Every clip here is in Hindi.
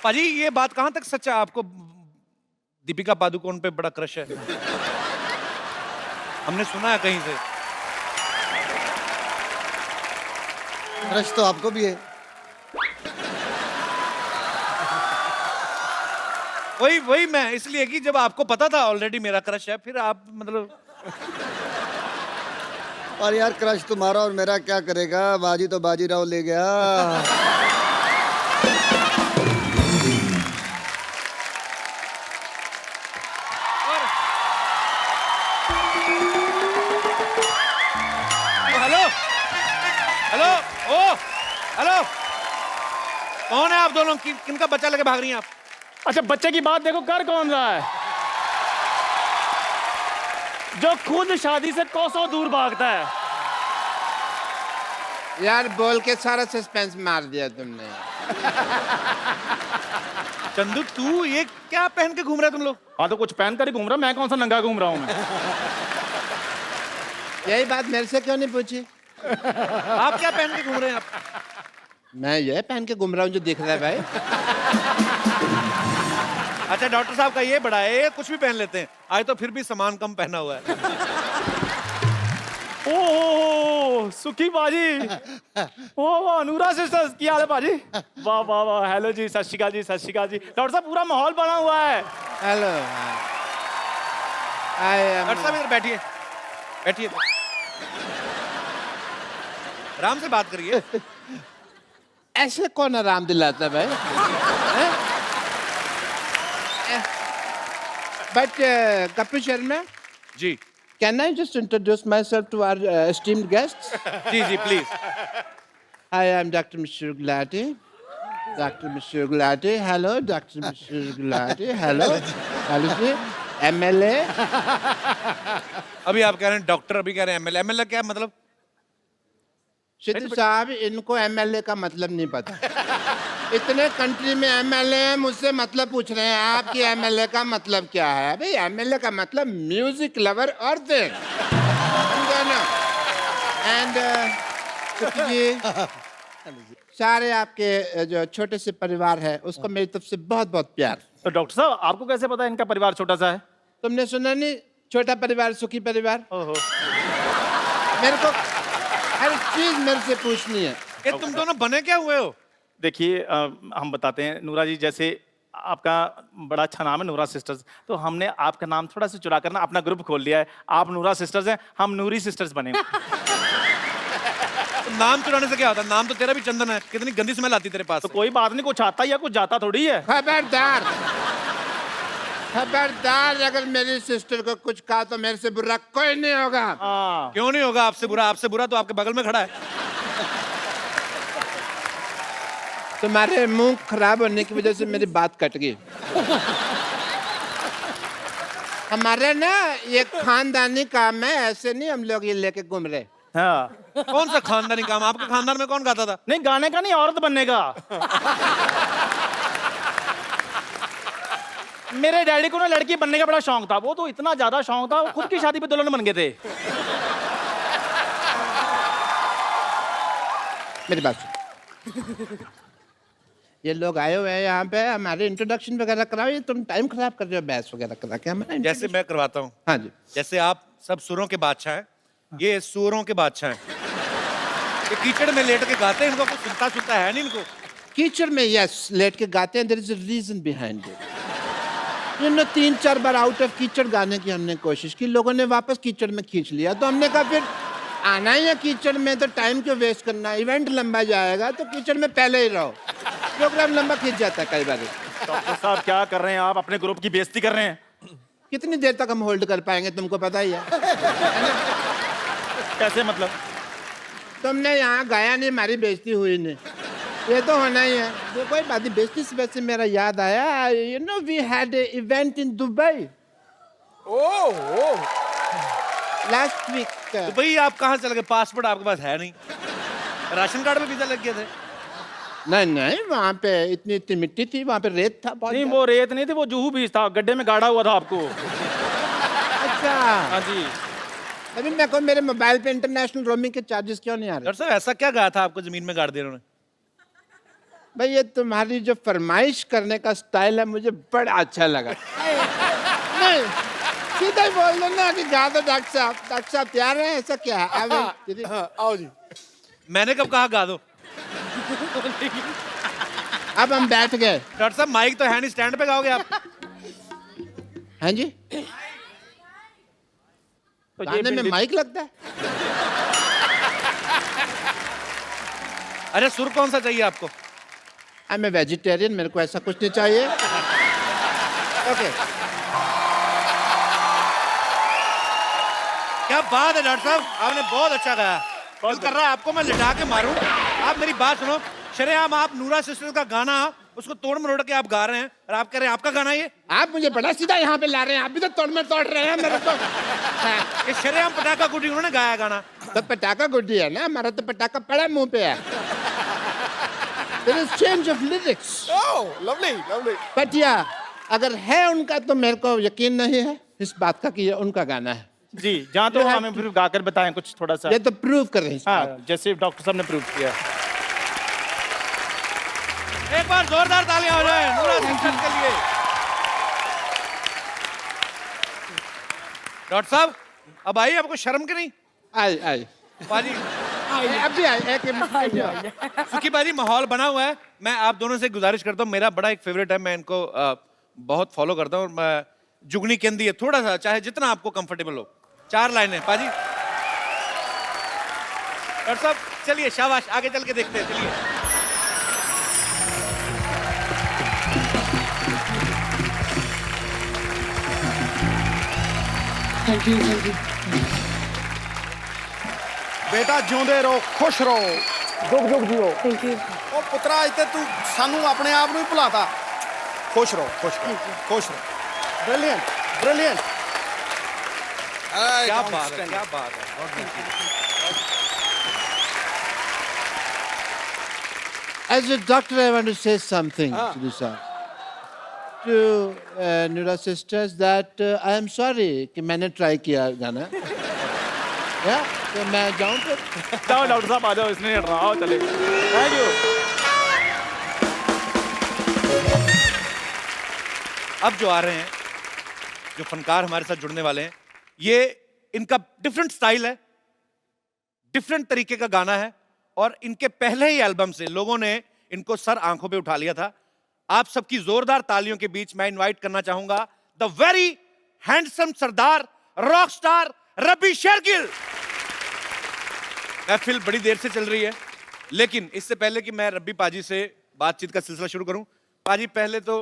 पाजी ये बात कहाँ तक सच है, आपको दीपिका पादुकोण पे बड़ा क्रश है? हमने सुना है कहीं से। क्रश तो आपको भी है। वही मैं इसलिए कि जब आपको पता था ऑलरेडी मेरा क्रश है, फिर आप मतलब और यार क्रश तुम्हारा और मेरा क्या करेगा, बाजी तो बाजीराव ले गया। हेलो हेलो ओ हेलो, कौन है आप दोनों? किनका बच्चा लेके भाग रही हैं आप? अच्छा बच्चे की बात देखो, कर कौन रहा है? जो खुद शादी से कोसों दूर भागता है। यार बोल के सारा सस्पेंस मार दिया तुमने। चंदू तू ये क्या पहन के घूम रहे तुम लोग? हाँ तो कुछ पहन कर ही घूम रहा, मैं कौन सा नंगा घूम रहा हूँ मैं? यही बात मेरे से क्यों नहीं पूछी? आप क्या पहन के घूम रहे हैं आप? मैं ये पहन के घूम रहा हूँ जो दिख रहा है भाई। अच्छा डॉक्टर साहब का ये बड़ा है, ये कुछ भी पहन लेते हैं, आज तो फिर भी सामान कम पहना हुआ है। ओ सुखी बाजी, वाह अनुरा सिस्टर्स, क्या हाल है बाजी? वाह वाह वाह, हेलो जी, सत श्री अकाल जी, सत श्री अकाल जी। डॉक्टर साहब पूरा माहौल बना हुआ है। हेलो डॉक्टर साहब इधर बैठिए, बैठिए, आराम से बात करिए। ऐसे कौन आराम दिलाता है भाई? But Kapil Sharma ji can I just introduce myself to our esteemed guest? जी जी please. I am doctor Mishra Gulati. Doctor Mishra Gulati, hello doctor Mishra Gulati, hello hello जी। एमएलए, अभी आप कह रहे हैं डॉक्टर, अभी कह रहे हैं एमएलए। एमएलए क्या मतलब? सिद्धू साहब इनको एमएलए का मतलब नहीं पता। इतने कंट्री में एमएलए हैं, मुझसे मतलब पूछ रहे हैं आपकी एमएलए का मतलब क्या है? भाई एमएलए का मतलब म्यूजिक लवर और देन एंड जी सारे आपके जो छोटे से परिवार है उसको मेरी तरफ से बहुत बहुत प्यार। तो डॉक्टर साहब आपको कैसे पता इनका परिवार छोटा सा है? तुमने सुना नहीं, छोटा परिवार सुखी परिवार? ओहो, मेरे को हर चीज मेरे से पूछनी है। ये तुम दोनों बने क्या हुए हो? देखिए हम बताते हैं नूरा जी, जैसे आपका बड़ा अच्छा नाम है नूरा सिस्टर्स, तो हमने आपका नाम थोड़ा सा चुरा कर ना अपना ग्रुप खोल लिया है। आप नूरा सिस्टर्स हैं, हम नूरी सिस्टर्स बने। तो नाम चुराने से क्या होता है? नाम तो तेरा भी चंदन है, कितनी गंदी स्मेल आती तेरे पास तो से। कोई बात नहीं, कुछ आता या कुछ जाता थोड़ी है। खबरदार खबरदार, अगर मेरी सिस्टर को कुछ कहा तो मेरे से बुरा कोई नहीं होगा। हाँ क्यों नहीं होगा आपसे बुरा? आपसे बुरा तो आपके बगल में खड़ा है। तुम्हारे मुंह खराब होने की वजह से मेरी बात कट गई। हमारे ना ये खानदानी काम है, ऐसे नहीं हम लोग ये लेके घूम रहे। हाँ, कौन सा खानदानी काम? आपके खानदान में कौन गाता था? नहीं गाने का नहीं, औरत बनने का। मेरे डैडी को ना लड़की बनने का बड़ा शौक था, वो तो इतना ज्यादा शौक था वो खुद की शादी पे दुल्हन बन गए थे। मेरी बात सुन। ये लोग आए हुए हैं यहाँ पे, हमारे इंट्रोडक्शन वगैरह कराओ। ये तुम टाइम खराब कर रहे हो बहस वगैरह करा के हमारा। जैसे मैं करवाता हूँ। हाँ जी। जैसे आप सब सुरों के बादशाह हैं, ये सुरों के बादशाह हैं। ये कीचड़ में लेट के गाते हैं, इनको कुछ सुनता है नहीं इनको। कीचड़ में यस लेट के गाते हैं, there is a reason behind it. You know 3-4 बार आउट ऑफ कीचड़ गाने की हमने कोशिश की, लोगों ने वापस कीचड़ में खींच लिया, तो हमने कहा फिर आना ही है कीचड़ में तो टाइम क्यों वेस्ट करना, इवेंट लंबा जाएगा तो कीचड़ में पहले ही रहो। प्रोग्राम लंबा खींच जाता है कई बार। डॉक्टर साहब क्या कर रहे हैं आप? अपने ग्रुप की बेइज्जती कर रहे हैं। कितनी देर तक हम होल्ड कर पाएंगे तुमको पता ही है। कैसे मतलब? तुमने यहाँ गाया नहीं, हमारी बेइज्जती हुई नहीं, ये तो होना ही है। वो कोई बात नहीं, बेइज्जती से वैसे मेरा याद आया, you know we had a event in Dubai last week. तो भाई आप कहाँ चले गए? पासपोर्ट आपके पास है नहीं, राशन कार्ड में वीजा लग गए थे। नहीं नहीं, वहाँ पे इतनी इतनी मिट्टी थी, वहाँ पे रेत था बहुत। नहीं वो रेत नहीं थी, वो जुहू बीज था, गड्ढे में गाड़ा हुआ था आपको। अच्छा हाँ जी। अभी मैं कहूँ मेरे मोबाइल पे इंटरनेशनल रोमिंग के चार्जेस क्यों नहीं आ रहे? डॉक्टर साहब ऐसा क्या गाया था आपको जमीन में गाड़ दिया उन्होंने? भाई ये तुम्हारी जो फरमाइश करने का स्टाइल है मुझे बड़ा अच्छा लगा। नहीं सीधा ही बोल दो ना कि गा दो डॉक्टर साहब तैयार है, ऐसा क्या है? आओ जी। मैंने कब कहा गा दो? अब हम बैठ गए। डॉक्टर साहब माइक तो है नहीं, स्टैंड पे गाओगे आप? हाँ जी, तो गाने में माइक लगता है? अरे सुर कौन सा चाहिए आपको? आई एम ए वेजिटेरियन, मेरे को ऐसा कुछ नहीं चाहिए। ओके क्या बात है डॉक्टर साहब, आपने बहुत अच्छा गाया। दिल कर रहा है आपको मैं लिटा के मारूं। आप मेरी बात सुनो, शरेआम आप नूरा सिस्टर्स का गाना उसको तोड़ मरोड़ के आप गा रहे हैं और आप कह रहे हैं आपका गाना ये? आप मुझे बड़ा सीधा यहाँ पे ला रहे हैं, आप भी तो तोड़ में तोड़ रहे हैं मेरे को। हाँ, ये शरेआम पटाखा गुड्डी उन्होंने गाया गाना। तो पटाखा गुड्डी है ना, हमारा तो पटाखा पड़ा मुंह पे है। There is change of lyrics. Oh, lovely, lovely. But yeah, अगर है उनका तो मेरे को यकीन नहीं है इस बात का कि ये उनका गाना है। जी, जहाँ तो हमें फिर गाकर बताएं कुछ थोड़ा सा। ये तो प्रूव कर रहे हैं। हाँ, जैसे डॉक्टर साहब ने प्रूव किया। एक बार जोरदार तालियां हो जाए नूरा सिस्टर्स के लिए। डॉक्टर साहब अब आइए, आपको शर्म की नहीं? आई बाजी अभी आई एक सुखी बाजी, माहौल बना हुआ है। मैं आप दोनों से गुजारिश करता हूँ, मेरा बड़ा एक फेवरेट है, मैं इनको बहुत फॉलो करता हूँ। मैं जुगनी केंदी है, थोड़ा सा चाहे जितना आपको कंफर्टेबल हो, 4 लाइनें पाजी। डॉक्टर साहब चलिए, शाबाश, आगे चल के देखते हैं, चलिए। थैंक यू बेटा जिਉਂਦੇ ਰਹੋ, खुश रहो। Thank you. ਉਹ ਪੁੱਤਰਾ ਇੱਥੇ ਤੂੰ ਸਾਨੂੰ ਆਪਣੇ ਆਪ ਨੂੰ ਹੀ ਭੁਲਾਤਾ। खुश रहो, खुश रहो, खुश रहो। Brilliant, brilliant. क्या बात है, क्या बात है। As a doctor, I want to say something to this to Nura sisters that I am sorry कि मैंने ट्राई किया गाना। तो मैं जाऊँ फिर? जाओ डॉक्टर साहब, आ जाओ, इसने नहीं हटना, आओ चले। Thank you. अब जो आ रहे हैं, जो फनकार हमारे साथ जुड़ने वाले हैं, ये इनका डिफरेंट स्टाइल है, डिफरेंट तरीके का गाना है, और इनके पहले ही एल्बम से लोगों ने इनको सर आंखों पे उठा लिया था। आप सबकी जोरदार तालियों के बीच मैं इनवाइट करना चाहूंगा the very handsome Sardar rock star Rabbi Shergill. महफिल बड़ी देर से चल रही है, लेकिन इससे पहले कि मैं रब्बी पाजी से बातचीत का सिलसिला शुरू करूं, पाजी पहले तो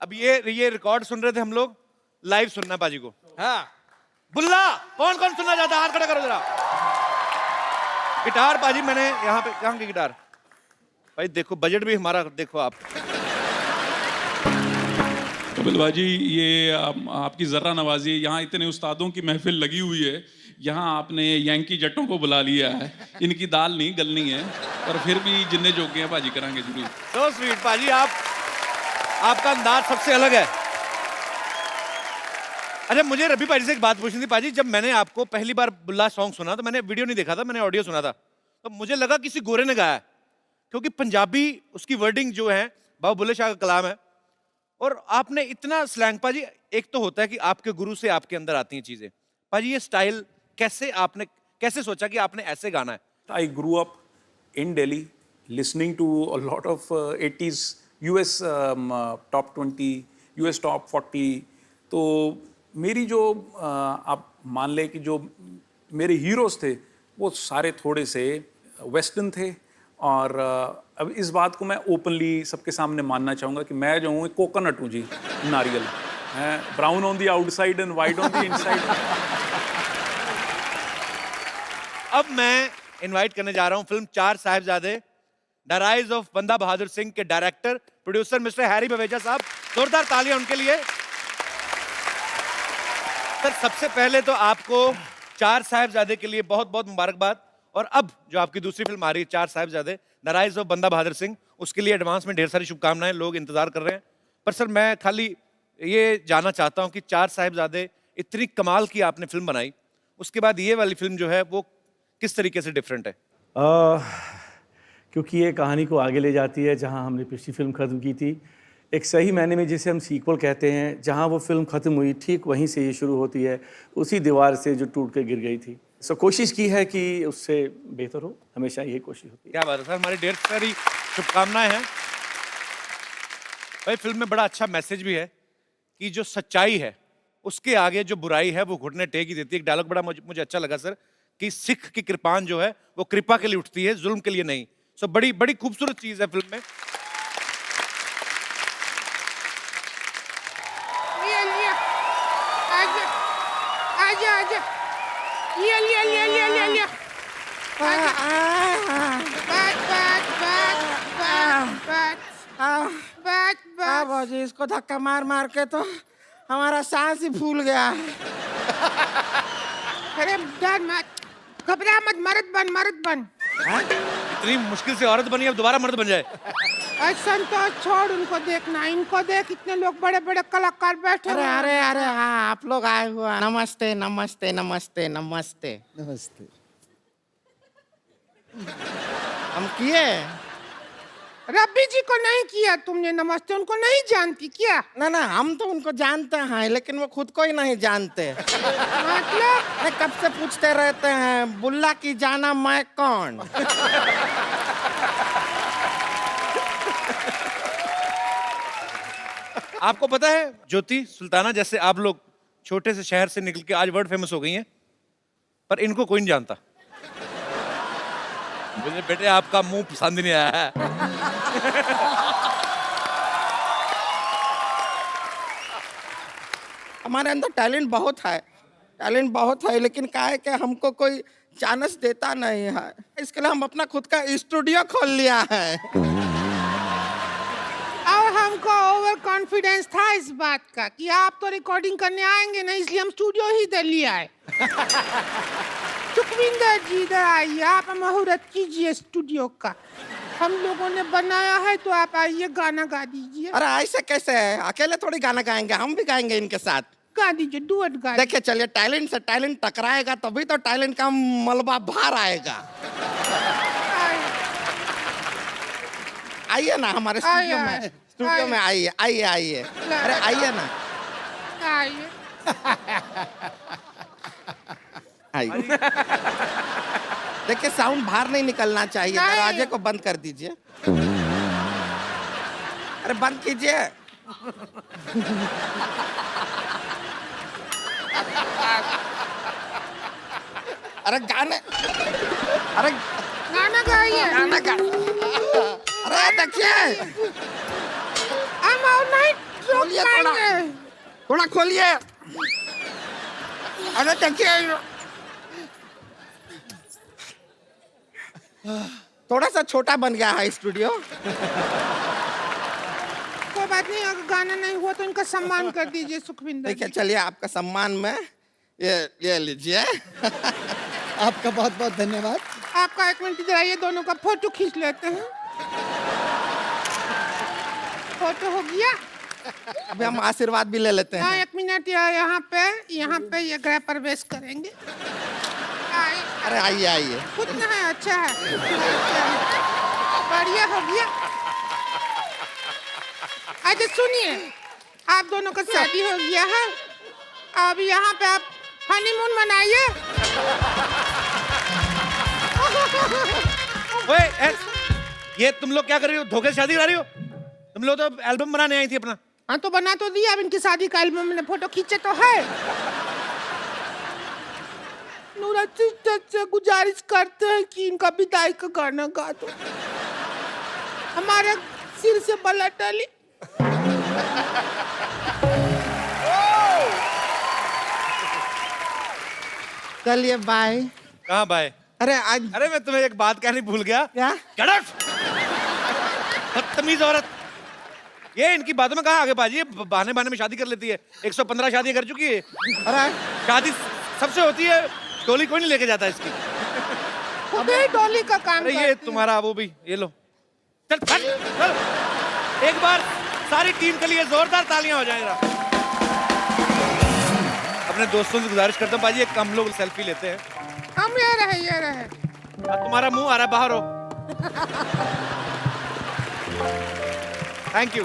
अब ये रिकॉर्ड सुन रहे थे हम लोग, लाइव सुनना पाजी को। हाँ बुल्ला, कौन कौन सुनना चाहता है? हाथ खड़ा करो जरा। गिटार पाजी मैंने यहाँ पे, कहाँ की गिटार? भाई देखो बजट भी हमारा देखो आप। कपिल भाजी, ये आपकी जर्रा नवाजी, यहाँ इतने उस्तादों की महफिल लगी हुई है, यहाँ आपने यांकी जट्टों को बुला लिया है। इनकी दाल नहीं गलनी है, पर फिर भी जिन्ने जोगे हैं भाजी करांगे जरूर। So sweet पाजी, आपका अंदाज सबसे अलग है। अच्छा मुझे रबी पाजी से एक बात पूछनी थी पाजी, जब मैंने आपको पहली बार बुल्ला सॉन्ग सुना तो मैंने वीडियो नहीं देखा था, मैंने ऑडियो सुना था, तो मुझे लगा किसी गोरे ने गाया है, क्योंकि पंजाबी उसकी वर्डिंग जो है बाबा बुल्ले शाह का कलाम है, और आपने इतना स्लैंग। पाजी एक तो होता है कि आपके गुरु से आपके अंदर आती हैं चीजें, पाजी ये स्टाइल कैसे सोचा कि आपने ऐसे गाना है? I grew up in Delhi listening to a lot of 80s US top 20, US top 40. तो मेरी जो आप मान ले कि जो मेरे हीरोज थे वो सारे थोड़े से वेस्टर्न थे, और अब इस बात को मैं ओपनली सबके सामने मानना चाहूँगा कि मैं जो हूँ कोकोनट हूँ जी, नारियल, brown on the outside and white on the inside. अब मैं इनवाइट करने जा रहा हूं फिल्म चार साहिबजादे द राइज ऑफ बंदा बहादुर सिंह के director producer mister Harry Baweja साहब। जोरदार तालियां उनके लिए। सर सबसे पहले तो आपको चार साहिबजादे के लिए बहुत बहुत मुबारकबाद, और अब जो आपकी दूसरी फिल्म आ रही है चार साहिबजादे द राइज ऑफ बंदा बहादुर सिंह, उसके लिए एडवांस में ढेर सारी शुभकामनाएं, लोग इंतजार कर रहे हैं। पर सर मैं खाली ये जानना चाहता हूं कि चार साहिबजादे इतनी कमाल की आपने फिल्म बनाई, उसके बाद ये वाली फिल्म जो है वो किस तरीके से डिफरेंट है? क्योंकि ये कहानी को आगे ले जाती है जहां हमने पिछली फिल्म ख़त्म की थी। एक सही मायने में जिसे हम सीक्वल कहते हैं, जहां वो फिल्म ख़त्म हुई ठीक वहीं से ये शुरू होती है, उसी दीवार से जो टूट के गिर गई थी। सो कोशिश की है कि उससे बेहतर हो, हमेशा यही कोशिश होती है। क्या बात है सर, हमारी ढेर सारी शुभकामनाएं हैं। भाई फिल्म में बड़ा अच्छा मैसेज भी है कि जो सच्चाई है उसके आगे जो बुराई है वो घुटने टेक ही देती है। एक डायलॉग बड़ा मुझे अच्छा लगा सर कि सिख की कृपान जो है वो कृपा के लिए उठती है, जुल्म के लिए नहीं। सो बड़ी बड़ी खूबसूरत चीज है फिल्म में। लिया आजा आजा आजा लिया लिया लिया लिया लिया लिया बात बाबूजी इसको धक्का मार मार के तो हमारा सांस ही फूल गया है। अरे डर मत, घबरा मत, मर्द बन। इतनी मुश्किल से औरत बनी, अब दोबारा मर्द बन जाए। संतोष छोड़, उनको देखना, इनको देख, इतने लोग बड़े बड़े कलाकार बैठे। अरे अरे अरे हाँ, आप लोग आए हुए। नमस्ते नमस्ते नमस्ते नमस्ते नमस्ते। हम किए रब्बी जी को नहीं किया तुमने नमस्ते, उनको नहीं जानती क्या? ना ना, हम तो उनको जानते हैं लेकिन वो खुद को ही नहीं जानते। मतलब अरे कब से पूछते रहते हैं बुल्ला की जाना मैं कौन। आपको पता है ज्योति सुल्ताना जैसे आप लोग छोटे से शहर से निकल के आज वर्ल्ड फेमस हो गई हैं, पर इनको कोई नहीं जानता। मुझे बेटे आपका मुंह पसंद नहीं आया है। हमारे अंदर टैलेंट बहुत है लेकिन क्या है कि हमको कोई चांस देता नहीं है। इसके लिए हम अपना खुद का स्टूडियो खोल लिया है। और हमको ओवर कॉन्फिडेंस था इस बात का कि आप तो रिकॉर्डिंग करने आएंगे नहीं, इसलिए हम स्टूडियो ही दे लिया है। सुखविंदर जी इधर आइए, आप मुहूर्त कीजिए स्टूडियो का, हम लोगों ने बनाया है, तो आप आइए गाना गा दीजिए। अरे ऐसे कैसे है, अकेले थोड़ी गाना गाएंगे, हम भी गाएंगे इनके साथ। गा दीजिए, डुएट गा। देखिए चलिए, टैलेंट से टैलेंट टकराएगा तभी तो टैलेंट का मलबा बाहर आएगा। आइए ना हमारे स्टूडियो में आइए। अरे आइए ना, आइए। आइए। देखिए साउंड बाहर नहीं निकलना चाहिए, नहीं। दरवाजे को बंद कर दीजिए। अरे बंद कीजिए। अरे गाना गाइए। अरे देखिए, हम और नहीं रोक खोलिए पाएंगे। थोड़ा खोलिए। अरे देखिए, थोड़ा सा छोटा बन गया है स्टूडियो। कोई बात नहीं, अगर गाना नहीं हुआ तो इनका सम्मान कर दीजिए सुखविंदर देखिए जी। चलिए, आपका सम्मान में ये लीजिए। आपका बहुत बहुत धन्यवाद। आपका 1 मिनट इधर आइए, दोनों का फोटो खींच लेते हैं। फोटो हो गया। अभी हम आशीर्वाद भी ले लेते हाँ, हैं। 1 मिनट यहाँ पे ये गृह प्रवेश करेंगे। आइए। अरे आइए। कुछ ना है, अच्छा है, बढ़िया हो गया। अच्छा सुनिए, आप दोनों का शादी हो गया है, अब यहाँ पे आप हनीमून मनाइए। ओए, ये तुम लोग क्या कर रही हो? धोखे से शादी करा रही हो? तुम लोग तो एल्बम बनाने आई थी अपना। हाँ तो बना तो दिया, अब इनकी शादी का एल्बम में फोटो खींचे तो है। नूरा सिस्टर से गुजारिश करते हैं कि इनका विदाई का गाना गा दो, हमारे सिर से बला टली। चलिए बाय। कहाँ बाय? अरे आज अरे मैं तुम्हें एक बात कहनी भूल गया। क्या? Get out! बदतमीज औरत। ये इनकी बातों में कहाँ आगे बाजी है? बहाने बहाने में शादी कर लेती है। 115 शादी कर चुकी है। अरे शादी सबसे होती है, डोली कोई नहीं लेके जाता इसकी। खुद ही डोली का काम अरे ये करती है। तुम्हारा वो भी, ये लो। चल फट, चल। एक बार सारी टीम के लिए जोरदार तालियां हो जाएगा। अपने दोस्तों से गुजारिश करता हूँ बाजी, एक हम लोग सेल्फी लेते हैं। हम ये रहे। तुम्हारा मुंह आ रहा है, बाहर हो। Thank you.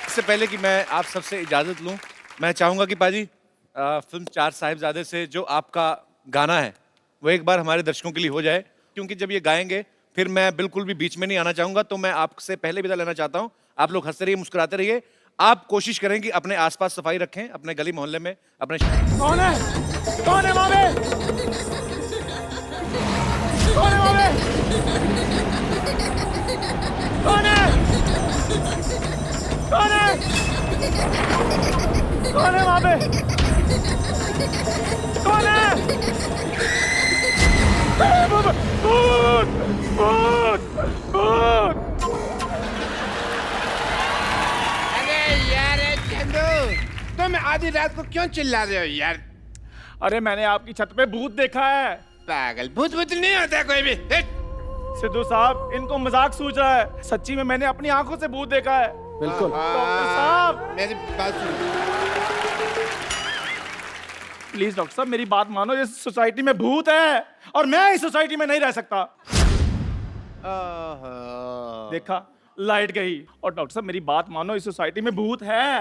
इससे पहले कि मैं आप सबसे इजाजत लूं, मैं चाहूंगा कि पाजी फिल्म चार साहिबजादे से जो आपका गाना है वो एक बार हमारे दर्शकों के लिए हो जाए, क्योंकि जब ये गाएंगे फिर मैं बिल्कुल भी बीच में नहीं आना चाहूंगा। तो मैं आपसे पहले विदा लेना चाहता हूं। आप लोग हंसते रहिए, मुस्कुराते रहिए। आप कोशिश करें कि अपने आसपास सफाई रखें, अपने गली मोहल्ले में, अपने कौन है? कौन है वहां पे? कौन है वहां पे? कौन है? कौन है? कौन है वहां पे? कौन है? भूत! भूत! भूत! अरे यार चंदू, तुम आधी रात को क्यों चिल्ला रहे हो यार? अरे मैंने आपकी छत पे भूत देखा है। पागल, भूत भूत नहीं होता कोई भी। सिद्धू साहब, इनको मजाक सूझ रहा है। सच्ची में मैंने अपनी आंखों से भूत देखा है। बिल्कुल। डॉक्टर साहब, मेरी बात सुनो। प्लीज डॉक्टर साहब, मेरी बात मानो। इस सोसाइटी में भूत है और मैं इस सोसाइटी में नहीं रह सकता। देखा, लाइट गई। और डॉक्टर साहब, मेरी बात मानो, इस सोसाइटी में भूत है।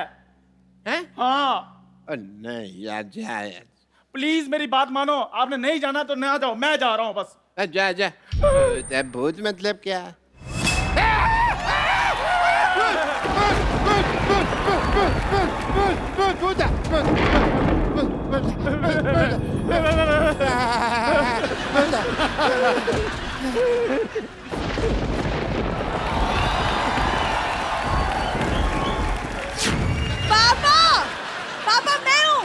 हैं? हाँ, नहीं यार, जा यार। प्लीज मेरी बात मानो। आपने नहीं जाना तो ना जाओ, मैं जा रहा हूँ बस। जा जा। भूत मतलब क्या? पापा, पापा मैं हूँ।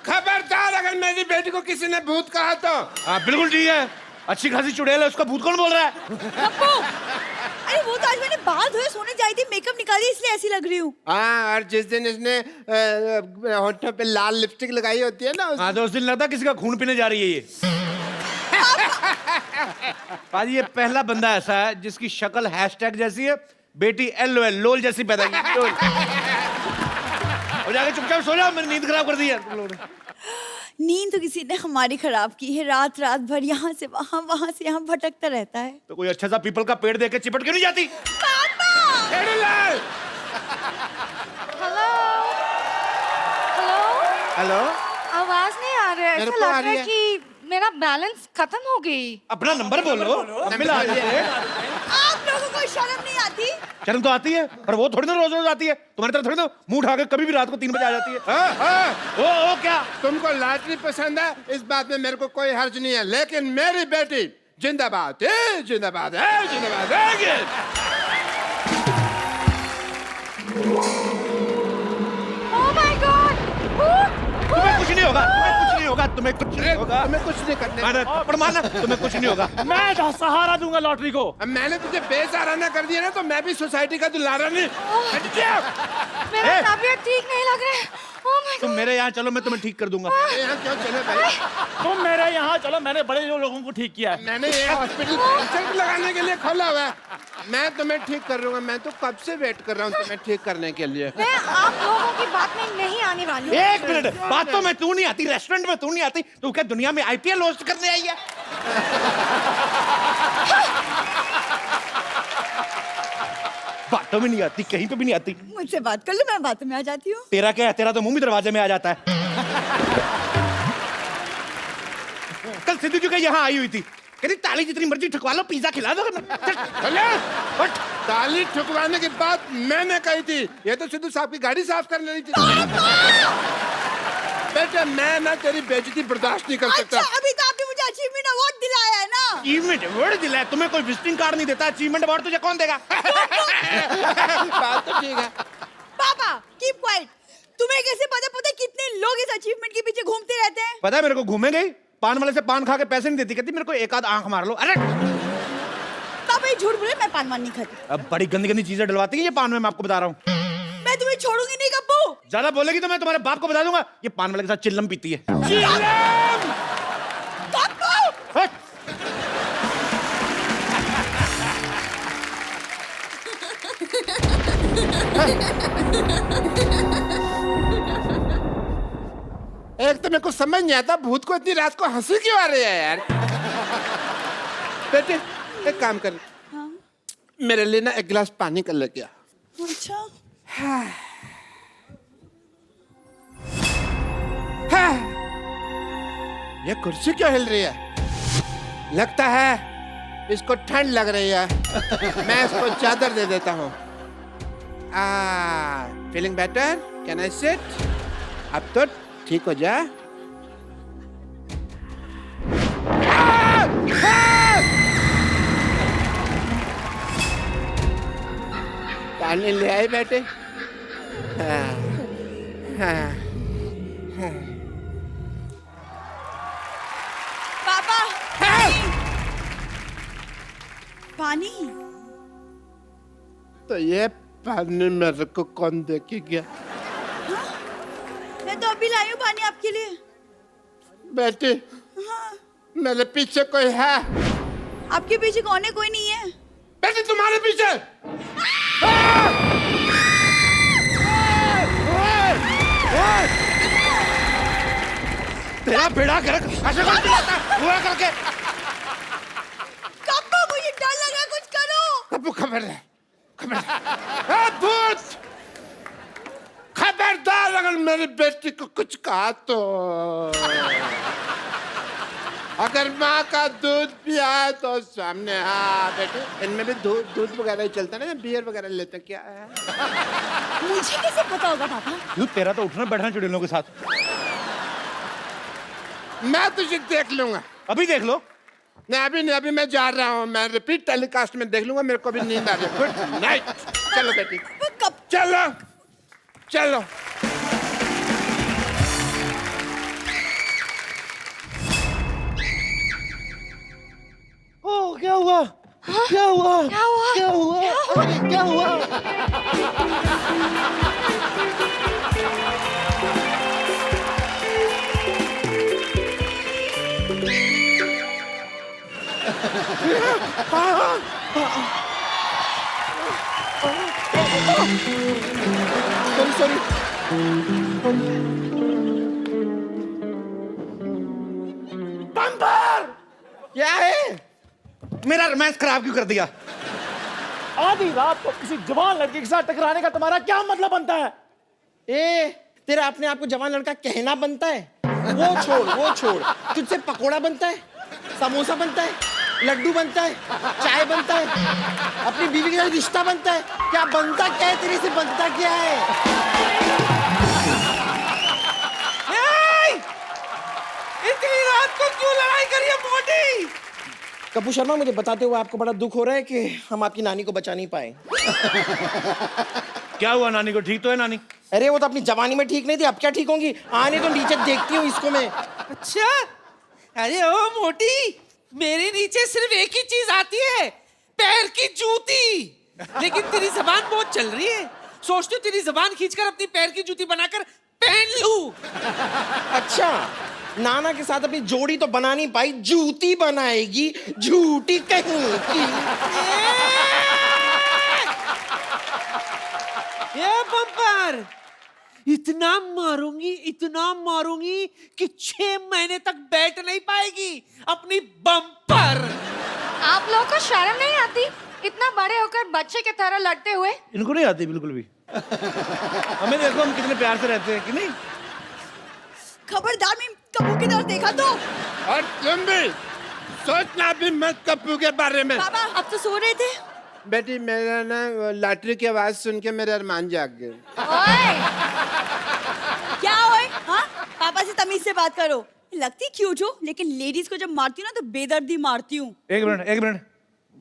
खबरदार, अगर मेरी बेटी को किसी ने भूत कहा तो। बिल्कुल ठीक है। अच्छी खासी चुड़ैल है, उसका भूत कौन बोल रहा है? पप्पू, अरे वो तो आज मैंने बाल धोए सोने जाई थी, मेकअप निकाली इसलिए ऐसी लग रही हूँ। हाँ, और जिस दिन इसने होठों पे लाल लिपस्टिक लगाई होती है ना हाँ, तो उस दिन लगता है किसी का खून पीने जा रही है ये। पाजी, ये पहला बंदा ऐसा है जिसकी शक्ल हैशटैग जैसी है, बेटी LOL लोल जैसी पैदा की। लोल। और जाके चुपचाप सो जाओ, मैंने नींद खराब कर दी है तुम लोगों ने। नींद तो किसी ने हमारी खराब की है। रात रात भर यहाँ से वहाँ, वहाँ से यहाँ भटकता रहता है। तो कोई अच्छा सा पीपल का पेड़ देके चिपट क्यों नहीं जाती? पापा! हेलो हेलो, हेलो, आवाज नहीं आ रहा है। मेरे ऐसा को आ लग रहा रही है कि मेरा बैलेंस खत्म हो गई। अपना नंबर बोलो। मिला आप लोगों को शर्म नहीं आती? शर्म तो आती है, पर वो थोड़ी ना रोज रोज आती है। तुम्हारी तरह थोड़ी ना मुंह उठा के कभी भी रात को 3 बजे आ जाती है। हाँ, हाँ। ओ क्या? तुमको लॉटरी पसंद है, इस बात में मेरे को कोई हर्ज नहीं है, लेकिन मेरी बेटी जिंदाबाद है, जिंदाबाद है, जिंदाबाद है। Oh my God! तुम्हें कुछ नहीं होगा, तुम्हें कुछ नहीं होगा, तुम्हें कुछ नहीं होगा। तुम्हें कुछ नहीं करने। माना, थप्पड़ मारना, तुम्हें कुछ नहीं होगा। मैं सहारा दूंगा लॉटरी को। अब मैंने तुझे बेसहारा कर दिया ना, तो मैं भी सोसाइटी का दुलारा नहीं। हट जा। मेरा तबीयत ठीक नहीं लग रहा है। ओह माय तुम मेरे यहाँ चलो, मैं तुम्हें ठीक कर दूंगा। यहाँ क्यों चले भाई? तुम मेरे यहाँ चलो, मैंने बड़े लोगों को ठीक किया है। मैंने ये हॉस्पिटल पेशेंट लगाने के लिए खोला हुआ है। मैं तुम्हें ठीक कर दूंगा। मैं तो कब से वेट कर रहा हूँ तुम्हें ठीक करने के लिए। मैं आप लोगों की बात में नहीं आने वाली हूँ। एक मिनट, बातों में तू नहीं आती, रेस्टोरेंट में तू नहीं आती, तू क्या दुनिया में IPL होस्ट करने आई है? बातों में नहीं आती, कहीं पे भी नहीं आती। मुझसे बात कर लो, मैं बातों में आ जाती हूँ। तेरा क्या है? तेरा तो मुंह भी दरवाजे में आ जाता है। कल सिद्धू जी का यहाँ आई हुई थी, कहती ताली जितनी मर्जी ठुकवा लो, पिज्जा खिला दो। ताली ठुकवाने की बात मैंने कही थी। ये तो सिद्धू साहब की गाड़ी साफ कर लेनी थी। बेटा, मैं ना तेरी बेइज्जती बर्दाश्त नहीं कर सकता। अच्छा, अभी तो आपने मुझे अचीवमेंट अवार्ड दिलाया है ना? अचीवमेंट अवार्ड दिलाया? तुम्हें कोई विजिटिंग कार्ड नहीं देता? अचीवमेंट अवार्ड तुझे कौन देगा? बात तो ठीक है। पापा, कीप क्वाइट। तुम्हें कैसे पता कितने लोग इस अचीवमेंट के पीछे घूमते रहते हैं? पता है मेरे को, घूमे गई पान वाले से पान खा के पैसे नहीं देती, कहती मेरे को एक आध आंख मार लो। अरे पापा, ये झूठ बोले, मैं पान वान नहीं खाती। अब बड़ी गंदी गंदी चीजें डलवाती है ये पान में, मैं आपको बता रहा हूँ। मैं तुम्हें छोड़ूंगी नहीं गप्पू। ज्यादा बोलेगी तो मैं तुम्हारे बाप को बता दूंगा, ये पान वाले के साथ चिल्लम पीती है। हट! एक तो मेरे को समझ नहीं आता, भूत को इतनी रात को हंसी क्यों आ रही है यार? बेटे एक काम कर, हाँ मेरे लिए ना एक गिलास पानी कर लेके आ। अच्छा ये कुर्सी क्यों हिल रही है? लगता है इसको ठंड लग रही है। मैं इसको चादर दे देता हूँ। Feeling better? Can I sit? अब तो ठीक हो जा। पानी ले आए बेटे? हाँ, हाँ, हाँ। पापा पानी। तो ये पानी मेरे को कौन दे के गया? हाँ? मैं तो अभी लाई हूँ पानी आपके लिए। बेटी हाँ मेरे पीछे कोई है? आपके पीछे कौन है? कोई नहीं है। बेटी तुम्हारे पीछे। तेरा बेड़ा गर्क ऐसे कर दिया हुआ करके। कब्बा मुझे डर लगा, कुछ करो। कब्बू खबरदार, खबरदार। भूत खबरदार, अगर मेरी बेटी को कुछ कहा तो अगर माँ का दूध पिया तो सामने। हाँ बेटे, इनमें भी दूध वगैरह ही चलता है ना, बियर वगैरह लेते क्या है? मुझे कैसे पता होगा पापा? यू तेरा तो उठना बैठना चुड़ैलों के साथ। मैं तुझे देख लूंगा। अभी देख लो। नहीं अभी नहीं, अभी मैं जा रहा हूँ। मैं रिपीट टेलीकास्ट में देख लूंगा। मेरे को भी नींद आ रही है। Good night. चलो बेटी कब? चलो चलो। ओ क्या हुआ? क्या हुआ? क्या हुआ? क्या हुआ? अरे क्या हुआ? Sorry bumper! क्या है? मेरा रोमांस खराब क्यों कर दिया? आधी रात को किसी जवान लड़की के साथ टकराने का तुम्हारा क्या मतलब बनता है? ए तेरा अपने आप को जवान लड़का कहना बनता है? वो छोड़, तुझसे पकोड़ा बनता है, समोसा बनता है, लड्डू बनता है, चाय बनता है, अपनी बीवी के साथ रिश्ता बनता है। क्या बनता क्या है? तेरे से बनता क्या है? इतनी रात को क्यों लड़ाई करी है मोटी? कपूर शर्मा, मुझे बताते हुए आपको बड़ा दुख हो रहा है कि हम आपकी नानी को बचा नहीं पाए। क्या हुआ नानी को? ठीक तो है नानी? अरे वो तो अपनी जवानी में ठीक नहीं थी, अब क्या ठीक होंगी? आने तो नीचे देखती हूँ इसको मैं। अच्छा, अरे ओ मोटी, मेरे नीचे सिर्फ एक ही चीज आती है, पैर की जूती। लेकिन तेरी जबान बहुत चल रही है। सोचती हूँ तेरी जबान खींचकर अपनी पैर की जूती बनाकर पहन लूं। अच्छा, नाना के साथ अपनी जोड़ी तो बना नहीं पाई, जूती बनाएगी, झूठी कहीं की। ये बम्पर, इतना मारूंगी कि 6 महीने तक बैठ नहीं पाएगी अपनी बम्पर। आप लोगों को शर्म नहीं आती इतना बड़े होकर बच्चे की तरह लड़ते हुए? इनको नहीं आती बिल्कुल भी। हमें देखो हम कितने प्यार से रहते हैं कि नहीं? खबरदार, मैं कब्बू की तरफ देखा तो। और तुम भी सोचना भी मत कप्पू के बारे में। पापा अब तो सो रहे थे। बेटी मेरा ना लॉटरी की आवाज सुन के मेरे अरमान जाग गए। ओए, क्या होए? हाँ, पापा से तमीज से बात करो। लगती क्यूट हो, लेकिन लेडीज को जब मारती हूँ ना तो बेदर्दी मारती हूँ। एक मिनट,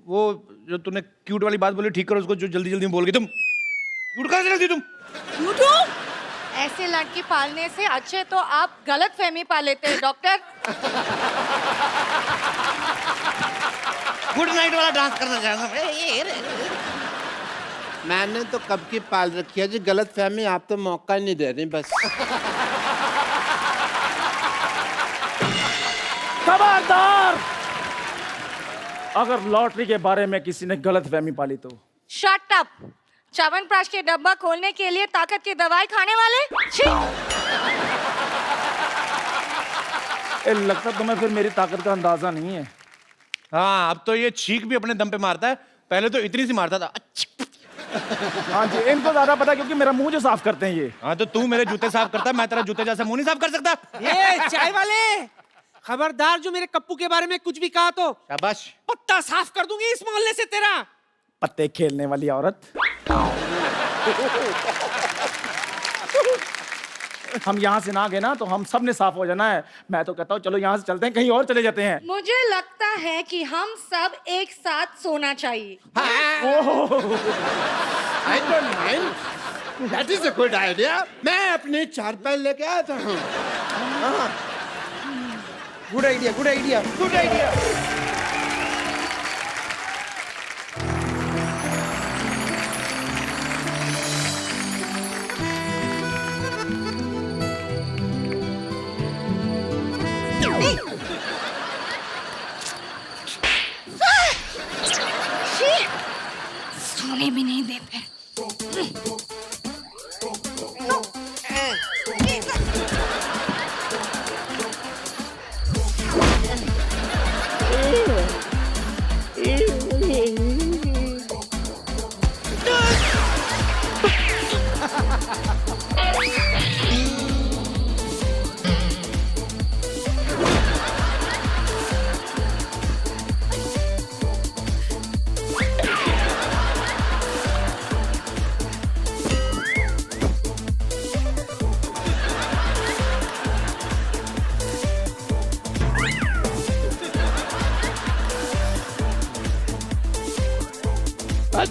वो जो तूने क्यूट वाली बात बोली ठीक करो उसको, जो जल्दी जल्दी में बोल गई तुम। क्यूट कहाँ से लगती तुम? क्यूट हो? ऐसे लड़की पालने से अच्छे तो आप गलत फहमी पा लेते हैं डॉक्टर। गुड नाइट वाला डांस करना चाहूंगा। मैंने तो कब की पाल रखी है जी गलत फहमी। आप तो मौका नहीं दे रही बस। खबरदार, अगर लॉटरी के बारे में किसी ने गलत फहमी पाली तो। Shut up. च्यवनप्राश के डब्बा खोलने के लिए ताकत की दवाई खाने वाले? छी! लगता तुम्हें फिर मेरी ताकत का अंदाजा नहीं है। हाँ, अब तो ये छींक भी अपने दम पे मारता है, पहले तो इतनी सी मारता था। हाँ जी, इनको ज्यादा पता है क्योंकि मेरा मुंह जो साफ करते हैं ये। हाँ, तो तू मेरे जूते साफ करता है, मैं तेरा जूते जैसा मुंह नहीं साफ कर सकता। ये चाय वाले, खबरदार जो मेरे कप्पू के बारे में कुछ भी कहा तो शाबाश। पत्ता साफ कर दूंगी इस मोहल्ले से तेरा। पत्ते खेलने वाली औरत। हम यहाँ से ना गए ना तो हम सब ने साफ हो जाना है। मैं तो कहता हूँ चलो यहाँ से चलते हैं, कहीं और चले जाते हैं। मुझे लगता है कि हम सब एक साथ सोना चाहिए। I don't mind. That is a good idea. मैं अपने चारपाई लेके आता हूँ। Good idea, good idea, good idea. सोने भी नहीं देते।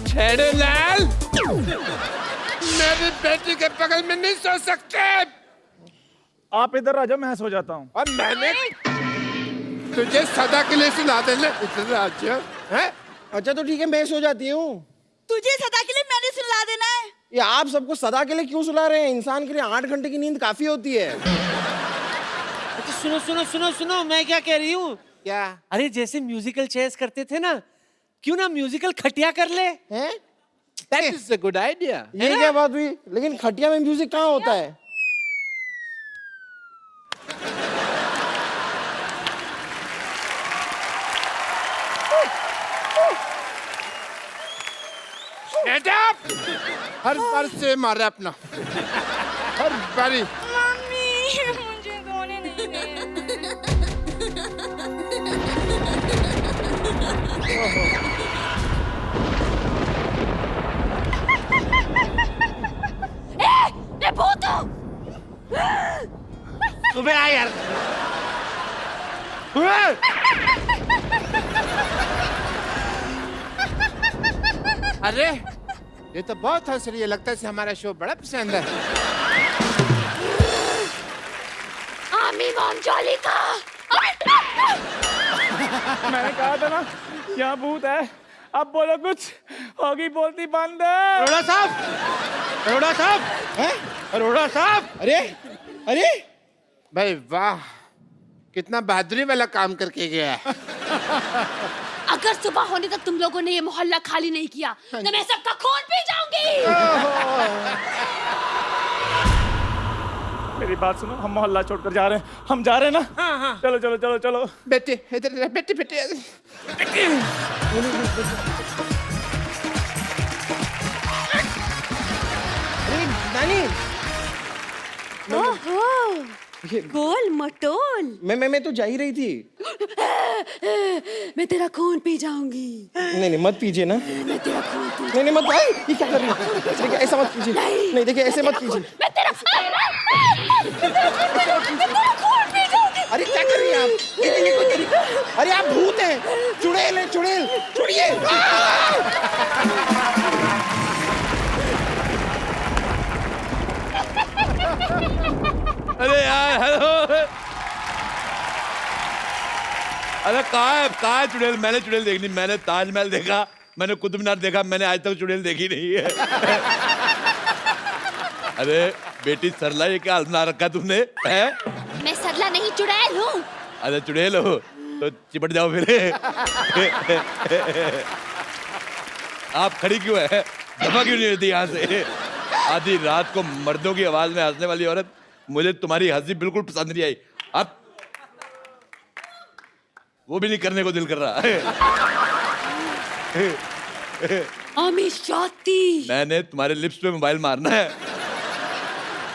छेड़े लाल, मेरी बेटी के बगल में नहीं सो सकते। आप इधर आ जाओ, मैं सो जाता हूँ। और मैंने तुझे सदा के लिए सुला देना। इधर आ जा। हैं? अच्छा तो ठीक है, मैं सो जाती हूँ। तुझे सदा के लिए मैंने सुला देना है। ये आप सबको सदा के लिए क्यों सुला रहे हैं? इंसान के लिए 8 घंटे की नींद काफी होती है। अच्छा सुनो सुनो सुनो सुनो, मैं क्या कह रही हूँ? क्या? अरे जैसे म्यूजिकल चेयर्स करते थे ना, क्यों ना म्यूजिकल खटिया कर ले? हैं? That is a good idea. ये क्या बात हुई? लेकिन खटिया में म्यूजिक कहाँ होता है? Shut up! हर बार से मारे अपना, हर बारी। मम्मी मुझे सोने नहीं दे। मैं भूत हूँ। सुबह आ यार। अरे ये तो बहुत हंस रही है, लगता है इसे हमारा शो बड़ा पसंद है। आमी मॉम जॉली का। मैंने कहा था ना यहाँ भूत है। अब बोलो कुछ, होगी बोलती बंद है। अरोड़ा साहब, अरोड़ा साहब, हैं? अरोड़ा साहब। अरे अरे भाई वाह, कितना बहादुरी वाला काम करके गया है। अगर सुबह होने तक तुम लोगों ने ये मोहल्ला खाली नहीं किया तो मैं सबका खून पी जाऊंगी। मेरी बात सुनो, हम मोहल्ला छोड़कर जा रहे हैं। हम जा रहे हैं ना? हाँ हाँ। चलो चलो चलो चलो। बेटे इधर बेटे बेटे। अरे नानी, ओहो, गोल मटोल। मैं तो जा ही रही थी। मैं तेरा खून पी जाऊंगी। नहीं मत पीजिए ना। मैं तेरा खून पी नहीं मत। ये क्या कर रही है? देखिए ऐसा मत कीजिए। नहीं देखिए ऐसे मत कीजिए। मैं तेरा खून पी जाऊंगी। अरे क्या कर रही हैं आप? ये कोई तरीका? अरे आप भूत हैं। चुड़ैल है, चुड़ैल। छोड़िए। अरे यार, हेलो। अरे कहाँ है चुड़ैल? मैंने चुड़ैल देखनी, मैंने ताजमहल देखा, मैंने कुतुब मीनार देखा, मैंने आज तक चुड़ैल देखी नहीं है। अरे बेटी सरला, ये क्या बना रखा तुमने? है? मैं सरला नहीं चुड़ैल हूँ। अरे चुड़ैल हो तो चिपट जाओ फिर। आप खड़ी क्यों है? दफा क्यों नहीं होती यहाँ से? आधी रात को मर्दों की आवाज में हंसने वाली औरत, मुझे तुम्हारी हंसी बिल्कुल पसंद नहीं आई। अब वो भी नहीं करने को दिल कर रहा। मैंने तुम्हारे लिप्स पे मोबाइल मारना है।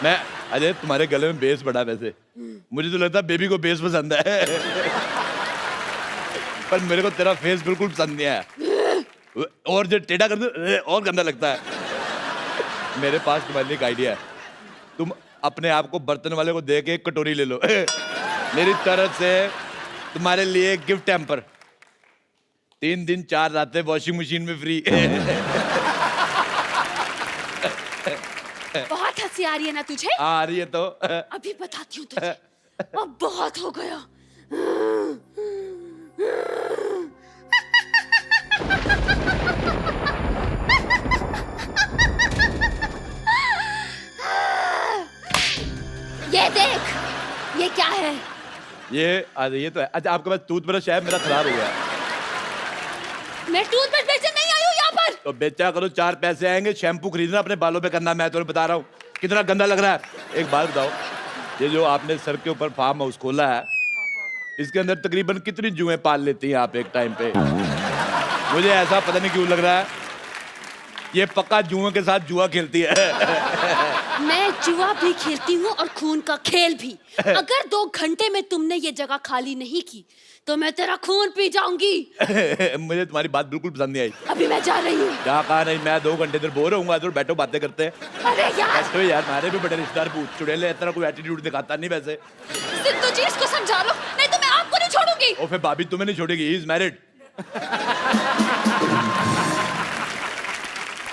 मैं अजय तुम्हारे गले में बेस बड़ा वैसे, मुझे तो लगता है बेबी को बेस पसंद है। पर मेरे को तेरा फेस बिल्कुल पसंद नहीं आया, और जो टेढ़ा कर दो और गंदा लगता है। मेरे पास तुम्हारे लिए एक आइडिया है, तुम अपने आप को बर्तन वाले को दे के एक कटोरी ले लो। मेरी तरफ से तुम्हारे लिए गिफ्ट हैम्पर, 3 दिन 4 रातें वॉशिंग मशीन में फ्री। बहुत हंसी आ रही है ना तुझे? आ रही है तो अभी बताती हूँ तुझे। अब बहुत हो गया। ये देख, ये क्या है? ये तो है। अच्छा आपके पास टूथब्रश है? मेरा खराब हो गया। मैं टूथब्रश बेचने नहीं आई हूँ यहाँ पर। तो बेचा करो, 4 पैसे आएंगे। शैम्पू खरीदना अपने बालों पे करना, मैं तुम्हें बता रहा हूँ। कितना गंदा लग रहा है। एक बात बताओ, ये जो आपने सर के ऊपर फार्म हाउस खोला है, इसके अंदर तकरीबन कितनी जुएं पाल लेती हैं आप एक टाइम पे? मुझे ऐसा पता नहीं क्यों लग रहा है, ये पक्का जुओं के साथ जुआ खेलती है। मैं जुआ भी खेलती हूँ और खून का खेल भी। अगर 2 घंटे में तुमने ये जगह खाली नहीं की तो मैं तेरा खून पी जाऊंगी। मुझे तुम्हारी बात बिल्कुल पसंद नहीं आई। अभी मैं जा रही हूँ। क्या कहा नहीं, मैं 2 घंटे इधर बोर होऊंगा, तो बैठो बातें करते हैं। अरे यार, बैठो यार, हमारे भी बड़े रिश्तेदार भूत चुड़ैल है, इतना कोई एटीट्यूड दिखाता नहीं वैसे। सिद्धू जी इसको समझा लो, नहीं तो मैं आपको नहीं छोड़ूंगी। और फिर भाभी तुम्हें नहीं छोड़ेगी, ही इज मैरिड।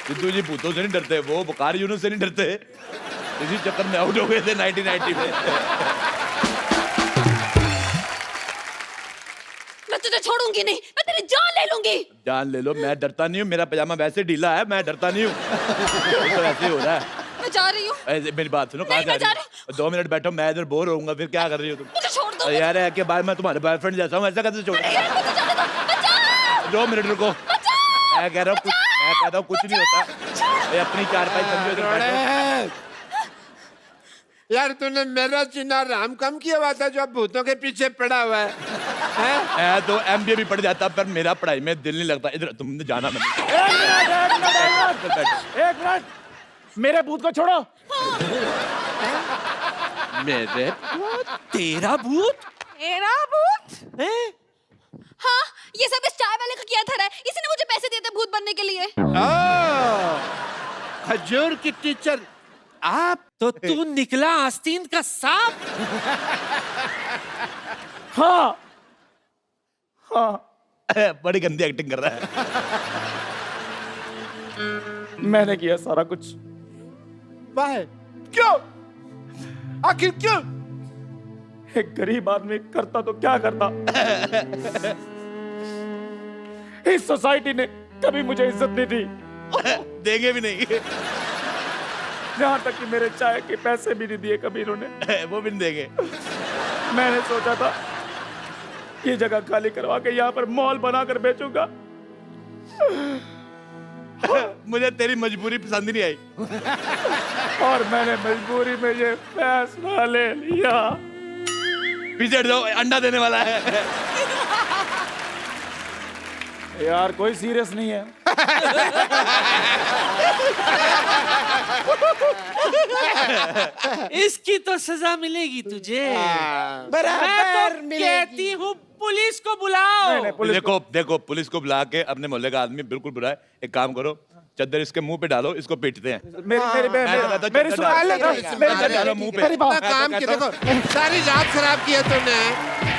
सिद्धू जी भूतों से नहीं डरते, वो बुखार यूनुस से नहीं डरते। इसी चक्कर में आउट हो गए थे 1990 में। मैं तुझे छोड़ूंगी नहीं, मैं तेरी जान ले लूंगी। जान ले लो, मैं डरता नहीं हूँ। मेरा पजामा वैसे ढीला है, मैं डरता नहीं हूँ। तो ऐसे ही हो रहा है। मैं जा रही हूँ। मेरी बात सुनो, कहाँ जा रही हो? 2 मिनट बैठो, मैं इधर बोर होऊंगा, फिर क्या कर रही हो तुम? मुझे छोड़ दो। यार है के बाद मैं तुम्हारे बॉयफ्रेंड जैसा हूँ, ऐसा कैसे छोड़? 2 मिनट रुको, मैं कह रहा हूँ कुछ, मैं कहता हूँ कुछ नहीं होता। अपनी 4-5 समझो इधर बैठो। यार तूने मेरा चिन्ह राम कम किया हुआ था जो अब भूतों के पीछे पड़ा हुआ है, हैं? तो MBA भी पढ़ जाता, पर मेरा पढ़ाई में दिल नहीं लगता। इधर तुमने जाना मैंने। एक मिनट, मेरे भूत को छोड़ो। मेरे तेरा भूत? मेरा भूत? हाँ, ये सब इस चाय वाले का किया था। इसी ने मुझे पैसे दिए थे भूत बनने के लिए। खजूर की टीचर आप? तो तू निकला आस्तीन का सांप? हाँ हाँ, बड़ी गंदी एक्टिंग कर रहा है। मैंने किया सारा कुछ। वाह, क्यों? आखिर क्यों? एक गरीब आदमी करता तो क्या करता। इस सोसाइटी ने कभी मुझे इज्जत नहीं दी, देंगे भी नहीं। यहाँ तक कि मेरे चाय के पैसे भी नहीं दिए कभी इन्होंने। वो भी नहीं देंगे। मैंने सोचा था ये जगह खाली करवा के यहाँ पर मॉल बनाकर बेचूंगा। मुझे तेरी मजबूरी पसंद नहीं आई, और मैंने मजबूरी में ये फैसला ले लिया। पीछे हट जाओ, अंडा देने वाला है। यार कोई सीरियस नहीं है। इसकी तो सजा मिलेगी तुझे। बराबर मैं तो कहती हूँ पुलिस को बुलाओ। देखो पुलिस को बुला के अपने मोहल्ले का आदमी बिल्कुल बुरा है। एक काम करो, चद्दर इसके मुंह पे डालो, इसको पीटते हैं। मेरी डालो मुंह पे। काम की देखो, सारी रात खराब की है तूने,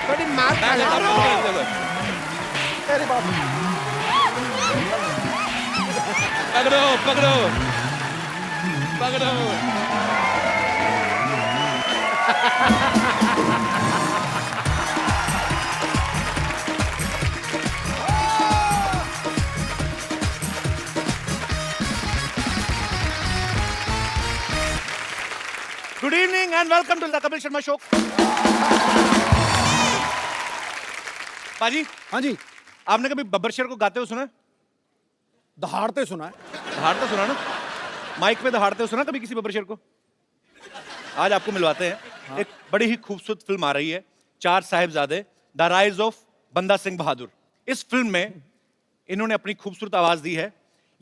बड़ी मार खा पकड़ो पकड़ो पकड़ो। Good evening and welcome to the Kapil Sharma show. पाजी, हाँ जी, आपने कभी बब्बर शेर को गाते हुए सुना? दहाड़ते सुना है। दहाड़ते सुना ना? माइक पे दहाड़ते हुए सुना कभी किसी बब्बर शेर को? आज आपको मिलवाते हैं। एक बड़ी ही खूबसूरत फिल्म आ रही है, 4 साहिबजादे, द राइज ऑफ बंदा सिंह बहादुर। इस फिल्म में इन्होंने अपनी खूबसूरत आवाज दी है।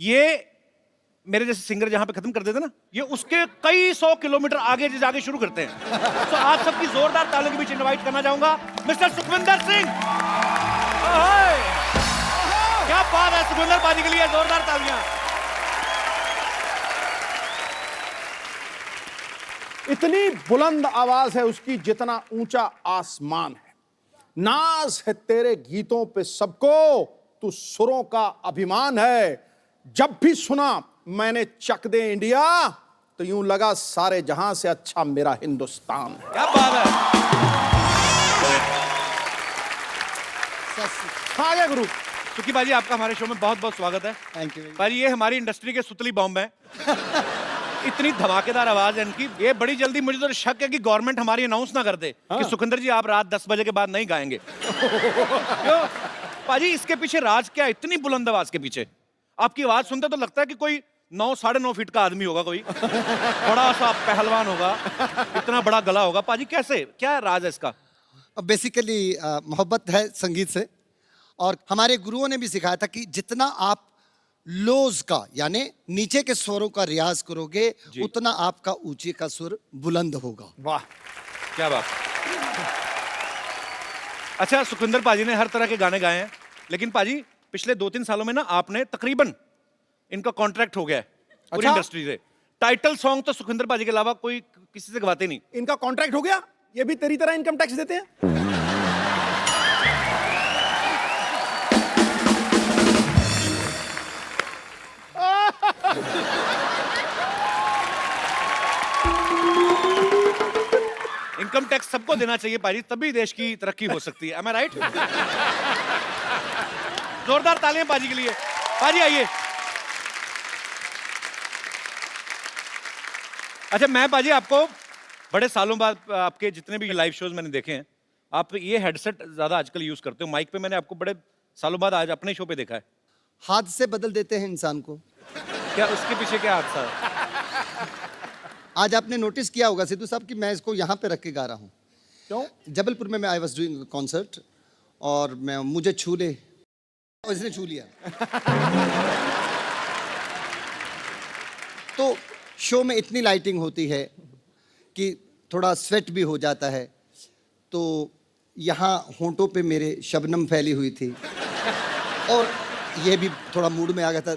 ये मेरे जैसे सिंगर जहां पे खत्म कर देते ना, ये उसके कई 100 किलोमीटर आगे जाके शुरू करते हैं। तो आप सबकी जोरदार तालियों के बीच इनवाइट करना चाहूंगा मिस्टर सुखविंदर सिंह। क्या बात है, सुखविंदर पाजी के लिए जोरदार तालियां। इतनी बुलंद आवाज है उसकी जितना ऊंचा आसमान है। नाज है तेरे गीतों पे सबको, तू सुरों का अभिमान है। जब भी सुना मैंने चक दे इंडिया, तो यूं लगा सारे जहां से अच्छा मेरा हिंदुस्तान है। क्या बात है। आ गया गुरु। सुखी बाजी, आपका हमारे शो में बहुत बहुत स्वागत है। Thank you. बाजी, ये हमारी इंडस्ट्री के सुतली बॉम्ब है। इतनी धमाकेदार आवाज है इनकी, ये बड़ी जल्दी, मुझे तो शक है कि गवर्नमेंट हमारी अनाउंस ना कर दे कि सुखिंदर जी आप रात 10 बजे के बाद नहीं गाएंगे। क्यों पाजी, इसके पीछे राज क्या है? इतनी बुलंद आवाज के पीछे आपकी आवाज सुनते तो लगता है कि कोई 9 साढ़े 9 फीट का आदमी होगा, कोई बड़ा सा पहलवान होगा, इतना बड़ा गला होगा। पाजी कैसे, क्या राज है इसका? बेसिकली मोहब्बत है संगीत से, और हमारे गुरुओं ने भी सिखाया था कि जितना आप लोज का यानी नीचे के स्वरों का रियाज करोगे, उतना आपका ऊंचे का सुर बुलंद होगा। वाह, क्या बात। अच्छा, सुखविंदर पाजी ने हर तरह के गाने गाए हैं, लेकिन पाजी पिछले 2-3 सालों में ना आपने तकरीबन, इनका कॉन्ट्रैक्ट हो गया है पूरी इंडस्ट्री से। टाइटल सॉन्ग तो सुखविंदर पाजी के अलावा कोई किसी से गवाते नहीं। इनका कॉन्ट्रैक्ट हो गया? ये भी तेरी तरह इनकम टैक्स देते हैं? इनकम टैक्स सबको देना चाहिए पाजी, तभी देश की तरक्की हो सकती है। Am I right? जोरदार तालियां पाजी के लिए। पाजी आइए। अच्छा, मैं पाजी आपको बड़े सालों बाद, आपके जितने भी लाइव शोज मैंने देखे हैं, आप ये हेडसेट ज्यादा आजकल यूज करते हो। माइक पे मैंने आपको बड़े सालों बाद आज अपने शो पे देखा है। हाथ से बदल देते हैं इंसान को। क्या उसके पीछे क्या हादसा है? आज आपने नोटिस किया होगा सिद्धू साहब कि मैं इसको यहाँ पे रख के गा रहा हूँ। क्यों? जबलपुर में मैं आई वॉज डूइंग कॉन्सर्ट, और मैं मुझे छू ले, और इसने छू लिया। तो शो में इतनी लाइटिंग होती है कि थोड़ा स्वेट भी हो जाता है, तो यहाँ होंठों पे मेरे शबनम फैली हुई थी, और ये भी थोड़ा मूड में आ गया था।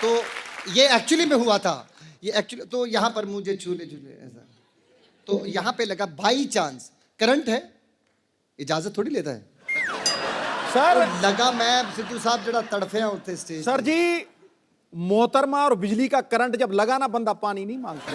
तो ये एक्चुअली में हुआ था, ये एक्चुअली, तो यहाँ पर मुझे झूले झूले ऐसा, तो यहाँ पे लगा बाई चांस, करंट है, इजाजत थोड़ी लेता है सर। तो लगा, मैं सिद्धू साहब जरा तड़फे होते स्टेज। सर जी, मोहतरमा और बिजली का करंट जब लगा ना, बंदा पानी नहीं मांगता।